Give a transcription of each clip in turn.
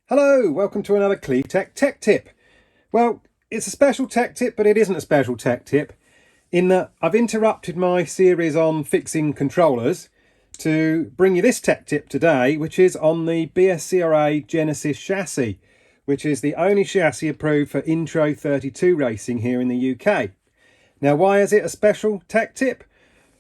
Hello, welcome to another CleaveTech tech tip. Well, it's a special tech tip, but it isn't a special tech tip in that I've interrupted my series on fixing controllers to bring you this tech tip today, which is on the BSCRA Genesis chassis, which is the only chassis approved for Intro32 racing here in the UK. Now, why is it a special tech tip?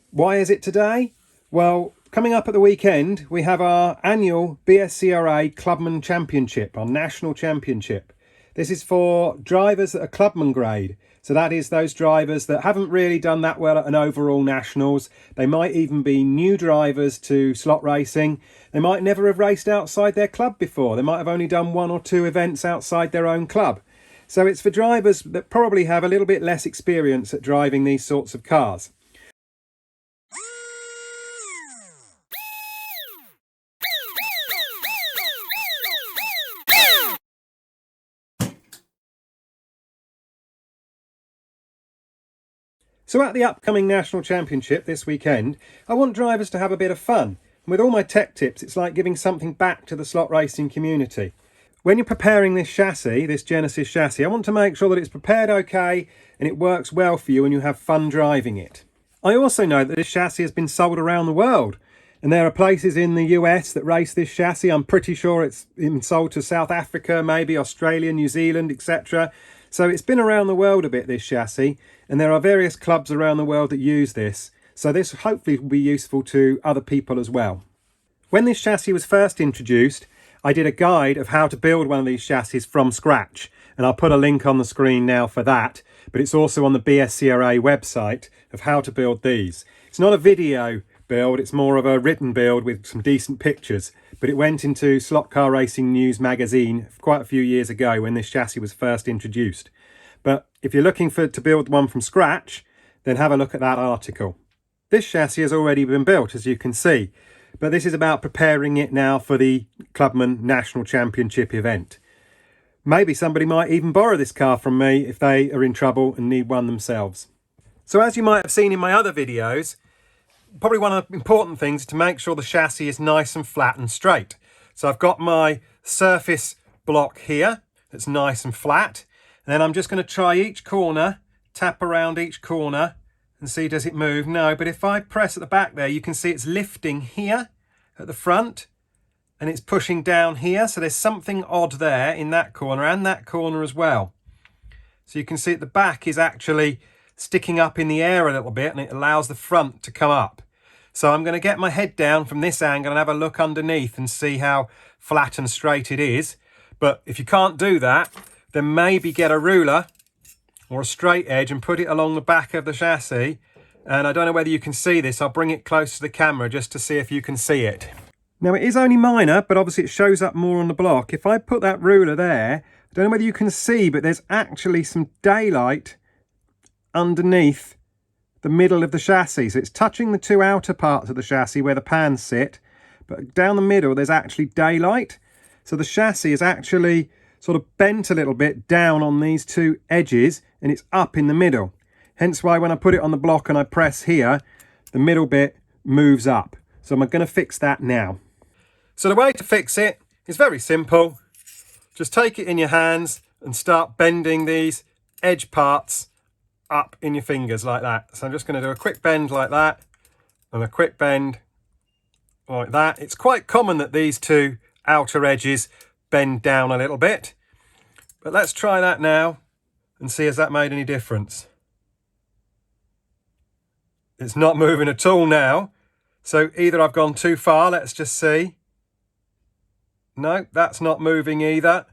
Why is it today? Well, coming up at the weekend, we have our annual BSCRA Clubman Championship, our national championship. This is for drivers that are Clubman grade. So that is those drivers that haven't really done that well at an overall nationals. They might even be new drivers to slot racing. They might never have raced outside their club before. They might have only done one or two events outside their own club. So it's for drivers that probably have a little bit less experience at driving these sorts of cars. So at the upcoming National Championship this weekend, I want drivers to have a bit of fun. And with all my tech tips, it's like giving something back to the slot racing community. When you're preparing this chassis, this Genesis chassis, I want to make sure that it's prepared okay and it works well for you and you have fun driving it. I also know that this chassis has been sold around the world. And there are places in the US that race this chassis. I'm pretty sure it's been sold to South Africa, maybe Australia, New Zealand, etc. So it's been around the world a bit, this chassis, and there are various clubs around the world that use this. So this hopefully will be useful to other people as well. When this chassis was first introduced, I did a guide of how to build one of these chassis from scratch. And I'll put a link on the screen now for that. But it's also on the BSCRA website of how to build these. It's not a video build, it's more of a written build with some decent pictures. But it went into Slot Car Racing News magazine quite a few years ago when this chassis was first introduced. But if you're looking to build one from scratch, then have a look at that article. This chassis has already been built, as you can see. But this is about preparing it now for the Clubman National Championship event. Maybe somebody might even borrow this car from me if they are in trouble and need one themselves. So as you might have seen in my other videos, probably one of the important things is to make sure the chassis is nice and flat and straight. So I've got my surface block here that's nice and flat. And then I'm just going to try each corner, tap around each corner and see, does it move? No, but if I press at the back there, you can see it's lifting here at the front and it's pushing down here. So there's something odd there in that corner and that corner as well. So you can see at the back is actually sticking up in the air a little bit and it allows the front to come up. So I'm going to get my head down from this angle and have a look underneath and see how flat and straight it is. But if you can't do that, then maybe get a ruler or a straight edge and put it along the back of the chassis. And I don't know whether you can see this. I'll bring it close to the camera just to see if you can see it. Now it is only minor, but obviously it shows up more on the block. If I put that ruler there, I don't know whether you can see, but there's actually some daylight underneath the middle of the chassis. So it's touching the two outer parts of the chassis where the pans sit, but down the middle there's actually daylight. So the chassis is actually sort of bent a little bit down on these two edges and it's up in the middle. Hence why when I put it on the block and I press here, the middle bit moves up. So I'm going to fix that now. So the way to fix it is very simple. Just take it in your hands and start bending these edge parts up in your fingers like that. So I'm just going to do a quick bend like that and a quick bend like that. It's quite common that these two outer edges bend down a little bit, but let's try that now and see has that made any difference. It's not moving at all now, so either I've gone too far. Let's just see. No, that's not moving either,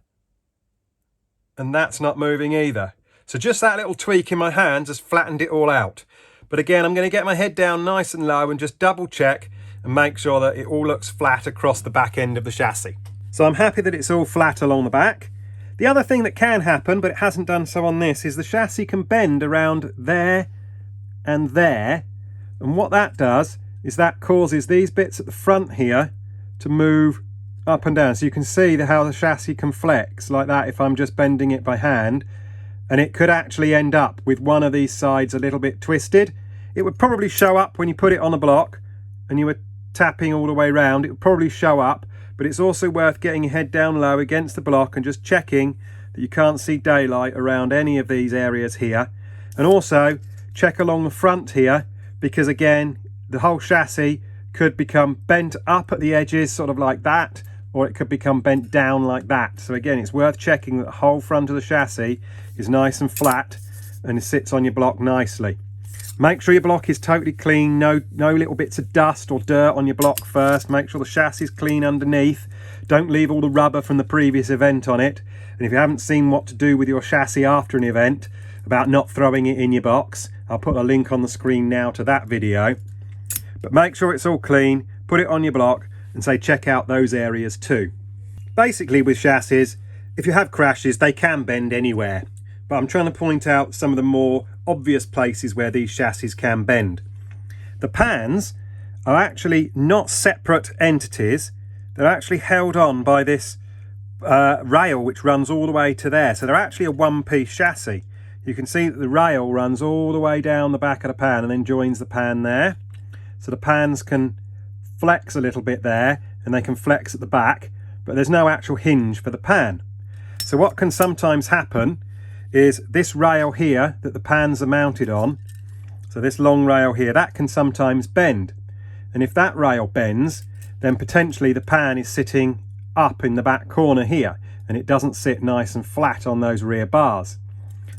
and that's not moving either. So just that little tweak in my hands has flattened it all out. But again, I'm going to get my head down nice and low and just double check and make sure that it all looks flat across the back end of the chassis. So I'm happy that it's all flat along the back. The other thing that can happen, but it hasn't done so on this, is the chassis can bend around there and there. And what that does is that causes these bits at the front here to move up and down. So you can see how the chassis can flex like that if I'm just bending it by hand. And it could actually end up with one of these sides a little bit twisted. It would probably show up when you put it on a block and you were tapping all the way around. It would probably show up, but but it's also worth getting your head down low against the block and just checking that you can't see daylight around any of these areas here. And also check along the front here, because again, the whole chassis could become bent up at the edges, sort of like that, or it could become bent down like that. So again, it's worth checking that the whole front of the chassis is nice and flat and it sits on your block nicely. Make sure your block is totally clean, no little bits of dust or dirt on your block first. Make sure the chassis is clean underneath. Don't leave all the rubber from the previous event on it. And if you haven't seen what to do with your chassis after an event, about not throwing it in your box, I'll put a link on the screen now to that video. But make sure it's all clean, put it on your block, and say check out those areas too. Basically with chassis, if you have crashes, they can bend anywhere. But I'm trying to point out some of the more obvious places where these chassis can bend. The pans are actually not separate entities. They're actually held on by this rail which runs all the way to there. So they're actually a one-piece chassis. You can see that the rail runs all the way down the back of the pan and then joins the pan there. So the pans can flex a little bit there and they can flex at the back, but there's no actual hinge for the pan. So what can sometimes happen is this rail here that the pans are mounted on, so this long rail here, that can sometimes bend. And if that rail bends, then potentially the pan is sitting up in the back corner here and it doesn't sit nice and flat on those rear bars.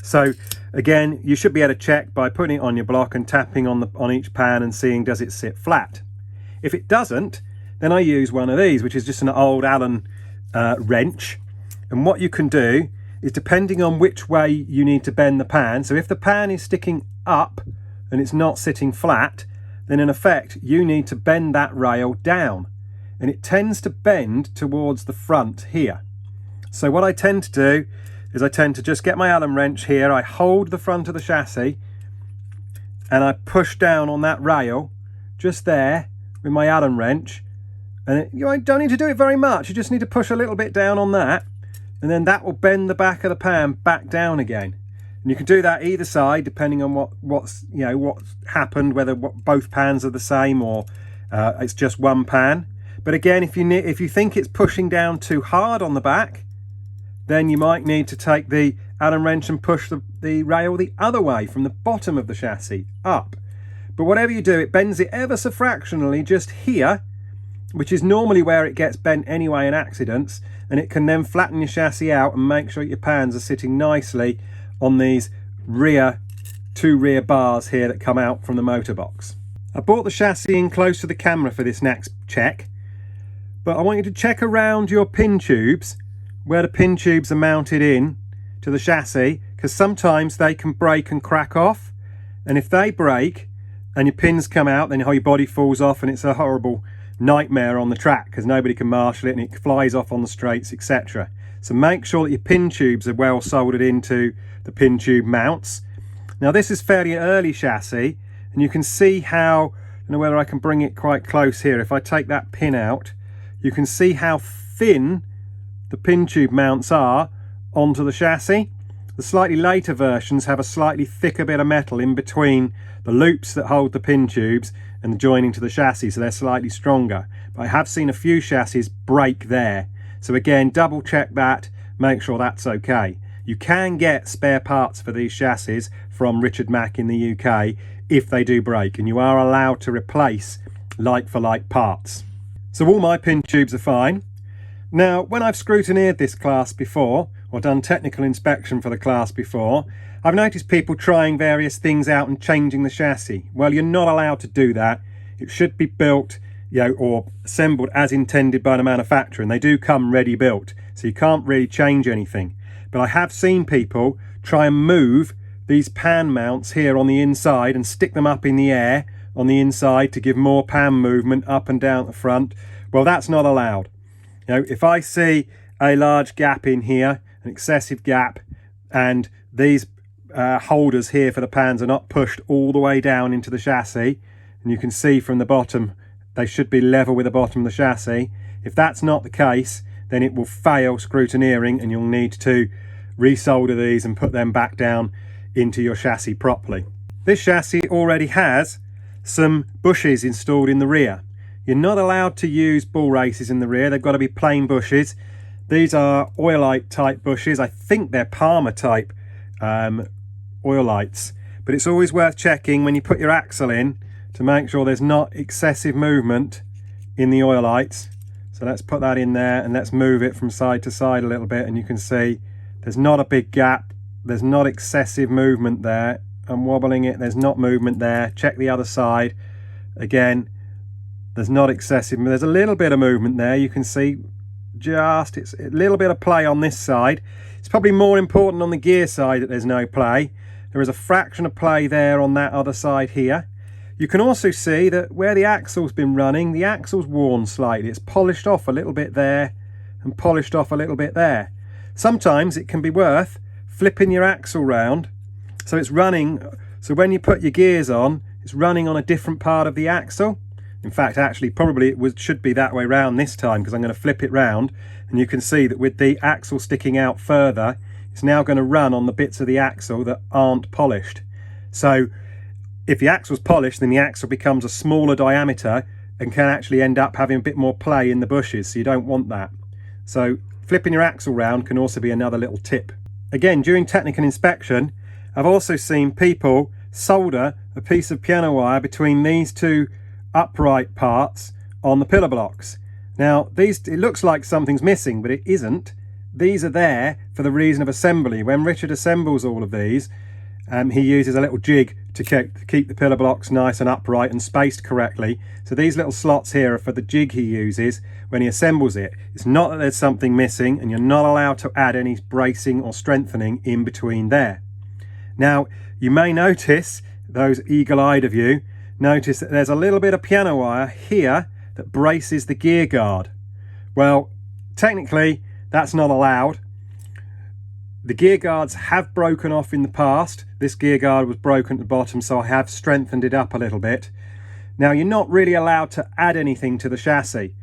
So again, you should be able to check by putting it on your block and tapping on each pan and seeing does it sit flat. If it doesn't, then I use one of these, which is just an old Allen wrench. And what you can do is, depending on which way you need to bend the pan, so if the pan is sticking up and it's not sitting flat, then in effect you need to bend that rail down, and it tends to bend towards the front here. So what I tend to do is I tend to just get my Allen wrench here, I hold the front of the chassis and I push down on that rail just there with my Allen wrench, and you don't need to do it very much, you just need to push a little bit down on that, and then that will bend the back of the pan back down again. And you can do that either side depending on what's happened, whether both pans are the same or it's just one pan. But again, if you think it's pushing down too hard on the back, then you might need to take the Allen wrench and push the rail the other way from the bottom of the chassis up. But whatever you do, it bends it ever so fractionally just here, which is normally where it gets bent anyway in accidents, and it can then flatten your chassis out and make sure your pans are sitting nicely on these two rear bars here that come out from the motor box. I brought the chassis in close to the camera for this next check, but I want you to check around your pin tubes, where the pin tubes are mounted in to the chassis, because sometimes they can break and crack off, and if they break and your pins come out, then your body falls off and it's a horrible nightmare on the track because nobody can marshal it and it flies off on the straights, etc. So make sure that your pin tubes are well soldered into the pin tube mounts. Now this is fairly early chassis, and you can see how, I don't know whether I can bring it quite close here, if I take that pin out, you can see how thin the pin tube mounts are onto the chassis. The slightly later versions have a slightly thicker bit of metal in between the loops that hold the pin tubes and the joining to the chassis, so they're slightly stronger. But I have seen a few chassis break there. So again, double check that, make sure that's okay. You can get spare parts for these chassis from Richard Mack in the UK if they do break, and you are allowed to replace like for like parts. So all my pin tubes are fine. Now, when I've scrutineered this class before, or done technical inspection for the class before, I've noticed people trying various things out and changing the chassis. Well, you're not allowed to do that. It should be built, or assembled as intended by the manufacturer, and they do come ready built, so you can't really change anything. But I have seen people try and move these pan mounts here on the inside and stick them up in the air on the inside to give more pan movement up and down the front. Well, that's not allowed. If I see a large gap in here, an excessive gap, and these holders here for the pans are not pushed all the way down into the chassis, and you can see from the bottom they should be level with the bottom of the chassis. If that's not the case, then it will fail scrutineering and you'll need to resolder these and put them back down into your chassis properly. This chassis already has some bushes installed in the rear. You're not allowed to use bull races in the rear. They've got to be plain bushes. These are oilite type bushes. I think they're Palmer type oilites, but it's always worth checking when you put your axle in to make sure there's not excessive movement in the oilites. So let's put that in there and let's move it from side to side a little bit, and you can see there's not a big gap. There's not excessive movement there. I'm wobbling it. There's not movement there. Check the other side. Again, there's not excessive. There's a little bit of movement there. You can see it's a little bit of play on this side. It's probably more important on the gear side that there's no play. There is a fraction of play there on that other side here. You can also see that where the axle's been running, the axle's worn slightly. It's polished off a little bit there and polished off a little bit there. Sometimes it can be worth flipping your axle round so it's running, so when you put your gears on, it's running on a different part of the axle. In fact, actually, probably it should be that way round this time, because I'm going to flip it round, and you can see that with the axle sticking out further, it's now going to run on the bits of the axle that aren't polished. So if the axle's polished, then the axle becomes a smaller diameter and can actually end up having a bit more play in the bushes, so you don't want that. So flipping your axle round can also be another little tip. Again, during technical inspection, I've also seen people solder a piece of piano wire between these two upright parts on the pillar blocks. Now, it looks like something's missing, but it isn't. These are there for the reason of assembly. When Richard assembles all of these, he uses a little jig to keep the pillar blocks nice and upright and spaced correctly. So these little slots here are for the jig he uses when he assembles it. It's not that there's something missing, and you're not allowed to add any bracing or strengthening in between there. Now, you may notice, those eagle-eyed of you, notice that there's a little bit of piano wire here that braces the gear guard. Well, technically, that's not allowed. The gear guards have broken off in the past. This gear guard was broken at the bottom, so I have strengthened it up a little bit. Now, you're not really allowed to add anything to the chassis,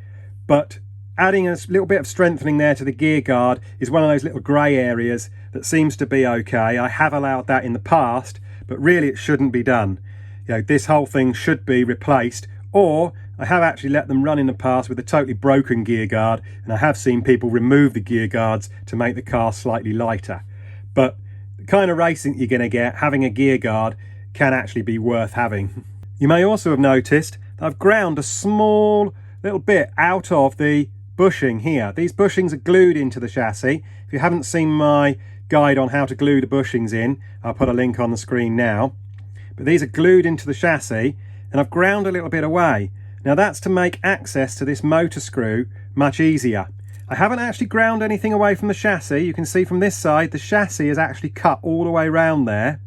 but adding a little bit of strengthening there to the gear guard is one of those little grey areas that seems to be okay. I have allowed that in the past, but really it shouldn't be done. You know, this whole thing should be replaced, or I have actually let them run in the past with a totally broken gear guard, and I have seen people remove the gear guards to make the car slightly lighter. But the kind of racing you're going to get, having a gear guard can actually be worth having. You may also have noticed that I've ground a small little bit out of the bushing here. These bushings are glued into the chassis. If you haven't seen my guide on how to glue the bushings in, I'll put a link on the screen now. But these are glued into the chassis, and I've ground a little bit away. Now that's to make access to this motor screw much easier. I haven't actually ground anything away from the chassis. You can see from this side the chassis is actually cut all the way around there,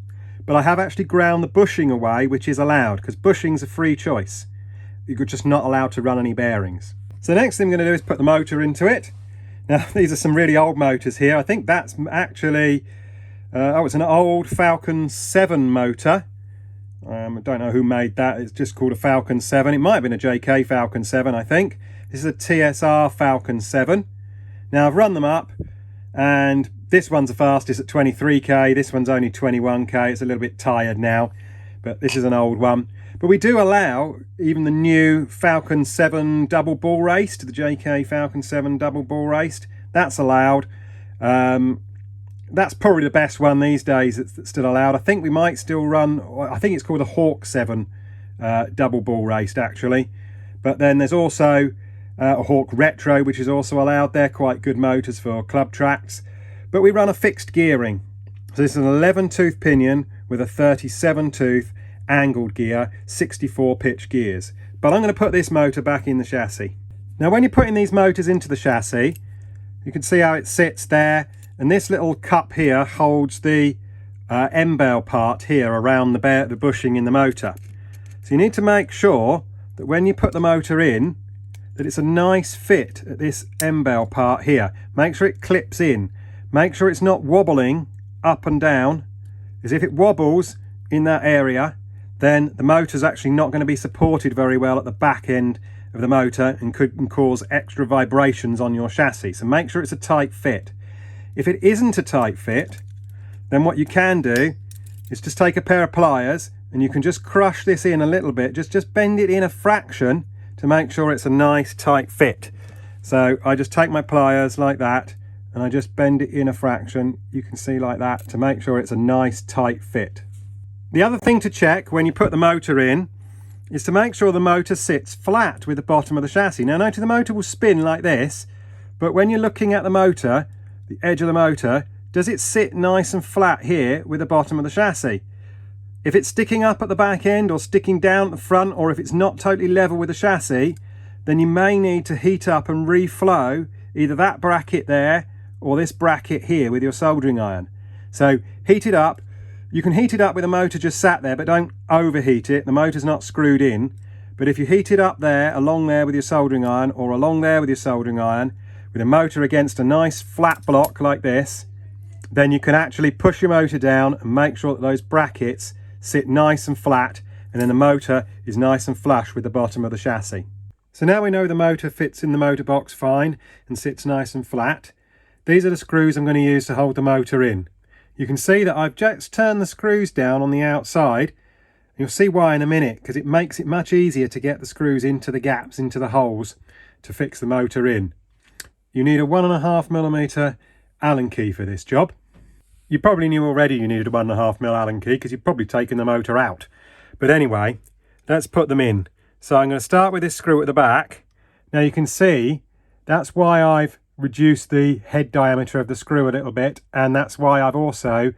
but I have actually ground the bushing away, which is allowed because bushings are free choice. You're just not allowed to run any bearings. So the next thing I'm going to do is put the motor into it. Now these are some really old motors here. I think that's actually it's an old Falcon 7 motor. I don't know who made that. It's just called a Falcon 7. It might have been a JK Falcon 7, I think. This is a TSR Falcon 7. Now I've run them up, and this one's the fastest at 23k. This one's only 21k. It's a little bit tired now, but this is an old one. But we do allow even the new Falcon 7 double bull raced, the JK Falcon 7 double bull raced. That's allowed. That's probably the best one these days that's still allowed. I think we might still run, I think it's called a Hawk 7 double bull raced actually. But then there's also a Hawk Retro, which is also allowed. They're quite good motors for club tracks. But we run a fixed gearing. So this is an 11 tooth pinion with a 37 tooth angled gear, 64 pitch gears. But I'm going to put this motor back in the chassis. Now when you're putting these motors into the chassis, you can see how it sits there, and this little cup here holds the M-bell part here around the bushing in the motor. So you need to make sure that when you put the motor in, that it's a nice fit at this M-bell part here. Make sure it clips in. Make sure it's not wobbling up and down, as if it wobbles in that area, then the motor's actually not going to be supported very well at the back end of the motor and could cause extra vibrations on your chassis. So make sure it's a tight fit. If it isn't a tight fit, then what you can do is just take a pair of pliers and you can just crush this in a little bit, just bend it in a fraction to to make sure it's a nice tight fit. So I just take my pliers like that and I just bend it in a fraction, you can see like that, to make sure it's a nice tight fit. The other thing to check when you put the motor in is to make sure the motor sits flat with the bottom of the chassis. Now notice the motor will spin like this, but when you're looking at the motor, the edge of the motor, does it sit nice and flat here with the bottom of the chassis? If it's sticking up at the back end or sticking down at the front, or if it's not totally level with the chassis, then you may need to heat up and reflow either that bracket there or this bracket here with your soldering iron. So heat it up. You can heat it up with the motor just sat there, but don't overheat it. The motor's not screwed in. But if you heat it up there, along there with your soldering iron, or along there with your soldering iron, with a motor against a nice flat block like this, then you can actually push your motor down and make sure that those brackets sit nice and flat, and then the motor is nice and flush with the bottom of the chassis. So now we know the motor fits in the motor box fine and sits nice and flat. These are the screws I'm going to use to hold the motor in. You can see that I've just turned the screws down on the outside. You'll see why in a minute, because it makes it much easier to get the screws into the gaps, into the holes, to fix the motor in. You need a 1.5mm Allen key for this job. You probably knew already you needed a 1.5mm Allen key because you've probably taken the motor out. But anyway, let's put them in. So I'm going to start with this screw at the back. Now you can see that's why I've reduced the head diameter of the screw a little bit, and that's why I've also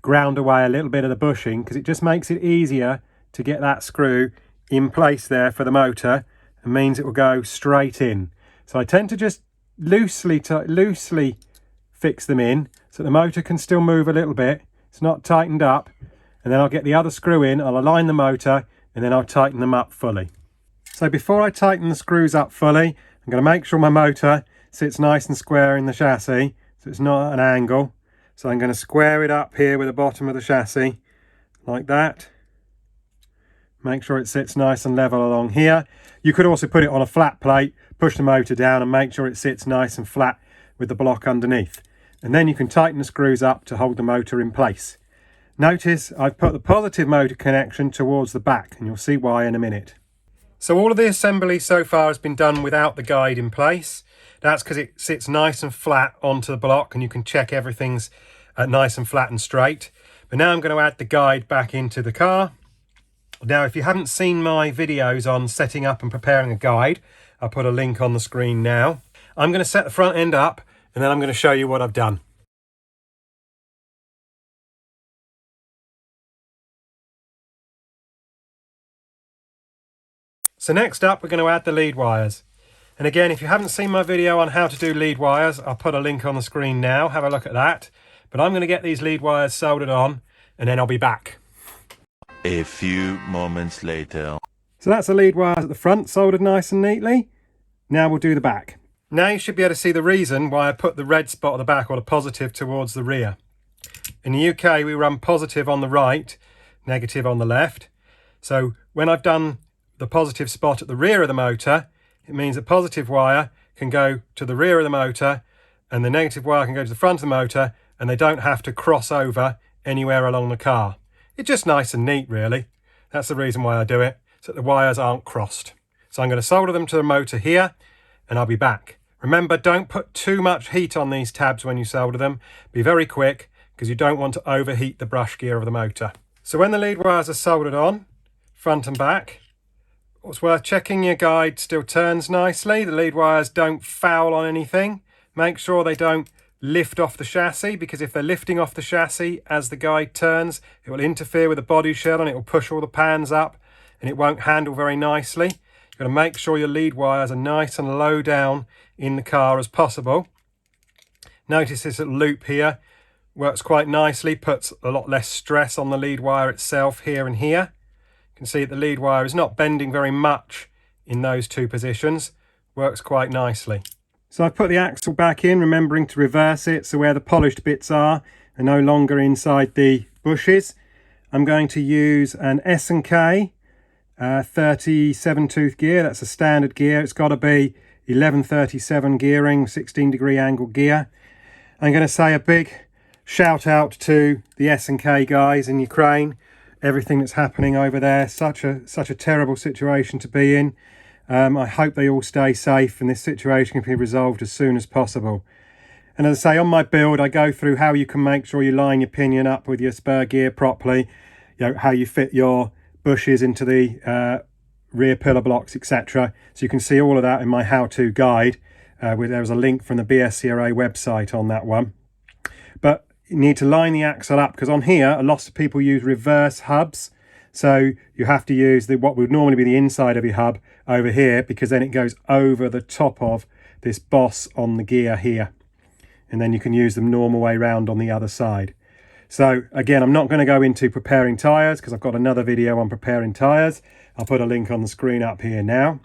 ground away a little bit of the bushing, because it just makes it easier to get that screw in place there for the motor, and means it will go straight in. So I tend to just loosely fix them in so the motor can still move a little bit. It's not tightened up, and then I'll get the other screw in, I'll align the motor, and then I'll tighten them up fully. So before I tighten the screws up fully, I'm going to make sure my motor sits nice and square in the chassis, so it's not at an angle. So I'm going to square it up here with the bottom of the chassis, like that. Make sure it sits nice and level along here. You could also put it on a flat plate, push the motor down and make sure it sits nice and flat with the block underneath. And then you can tighten the screws up to hold the motor in place. Notice I've put the positive motor connection towards the back, and you'll see why in a minute. So all of the assembly so far has been done without the guide in place. That's because it sits nice and flat onto the block, and you can check everything's nice and flat and straight. But now I'm going to add the guide back into the car. Now, if you haven't seen my videos on setting up and preparing a guide, I'll put a link on the screen now. I'm going to set the front end up, and then I'm going to show you what I've done. So next up, we're going to add the lead wires. And again, if you haven't seen my video on how to do lead wires, I'll put a link on the screen now. Have a look at that. But I'm going to get these lead wires soldered on, and then I'll be back. A few moments later. So that's the lead wires at the front, soldered nice and neatly. Now we'll do the back. Now you should be able to see the reason why I put the red spot at the back, or the positive, towards the rear. In the UK, we run positive on the right, negative on the left. So when I've done the positive spot at the rear of the motor, it means the positive wire can go to the rear of the motor and the negative wire can go to the front of the motor, and they don't have to cross over anywhere along the car. It's just nice and neat, really. That's the reason why I do it, so that the wires aren't crossed. So I'm going to solder them to the motor here, and I'll be back. Remember, don't put too much heat on these tabs when you solder them. Be very quick, because you don't want to overheat the brush gear of the motor. So when the lead wires are soldered on, front and back, it's worth checking your guide still turns nicely. The lead wires don't foul on anything. Make sure they don't lift off the chassis, because if they're lifting off the chassis as the guide turns, it will interfere with the body shell and it will push all the pans up and it won't handle very nicely. You've got to make sure your lead wires are nice and low down in the car as possible. Notice this little loop here works quite nicely, puts a lot less stress on the lead wire itself here and here. You can see that the lead wire is not bending very much in those two positions. Works quite nicely. So I've put the axle back in, remembering to reverse it so where the polished bits are no longer inside the bushes. I'm going to use an S&K 37 tooth gear. That's a standard gear. It's got to be 1137 gearing, 16-degree angle gear. I'm going to say a big shout out to the S&K guys in Ukraine. Everything that's happening over there, such a terrible situation to be in. I hope they all stay safe and this situation can be resolved as soon as possible. And as I say, on my build, I go through how you can make sure you line your pinion up with your spur gear properly, how you fit your bushes into the rear pillar blocks, etc. So you can see all of that in my how-to guide. There's a link from the BSCRA website on that one. But you need to line the axle up, because on here, a lot of people use reverse hubs. So you have to use what would normally be the inside of your hub over here, because then it goes over the top of this boss on the gear here. And then you can use them normal way round on the other side. So again, I'm not going to go into preparing tyres, because I've got another video on preparing tyres. I'll put a link on the screen up here now.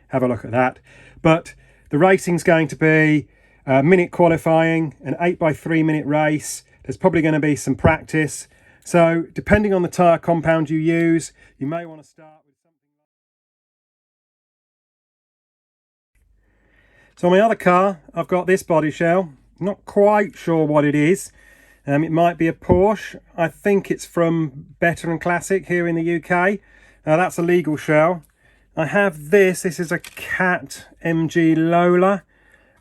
Have a look at that. But the racing's going to be minute qualifying, an 8x3 minute race. There's probably going to be some practice. So depending on the tyre compound you use, you may want to start with something like... So on my other car, I've got this body shell. Not quite sure what it is. It might be a Porsche. I think it's from Better and Classic here in the UK. That's a legal shell. I have this. This is a Cat MG Lola.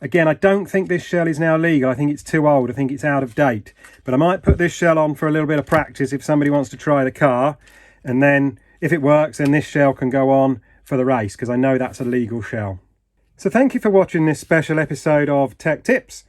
Again, I don't think this shell is now legal. I think it's too old. I think it's out of date. But I might put this shell on for a little bit of practice if somebody wants to try the car. And then if it works, then this shell can go on for the race, because I know that's a legal shell. So thank you for watching this special episode of Tech Tips.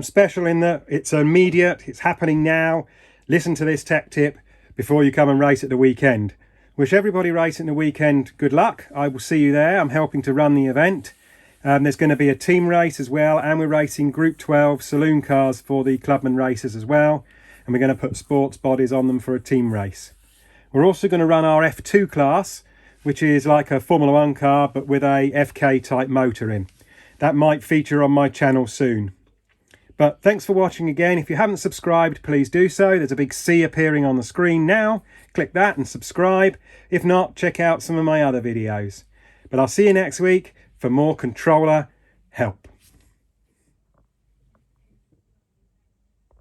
Special in that it's immediate, it's happening now. Listen to this tech tip before you come and race at the weekend. Wish everybody racing the weekend good luck. I will see you there. I'm helping to run the event. There's going to be a team race as well, and we're racing Group 12 saloon cars for the Clubman races as well. And we're going to put sports bodies on them for a team race. We're also going to run our F2 class, which is like a Formula 1 car, but with a FK type motor in. That might feature on my channel soon. But thanks for watching again. If you haven't subscribed, please do so. There's a big C appearing on the screen now. Click that and subscribe. If not, check out some of my other videos. But I'll see you next week for more controller help.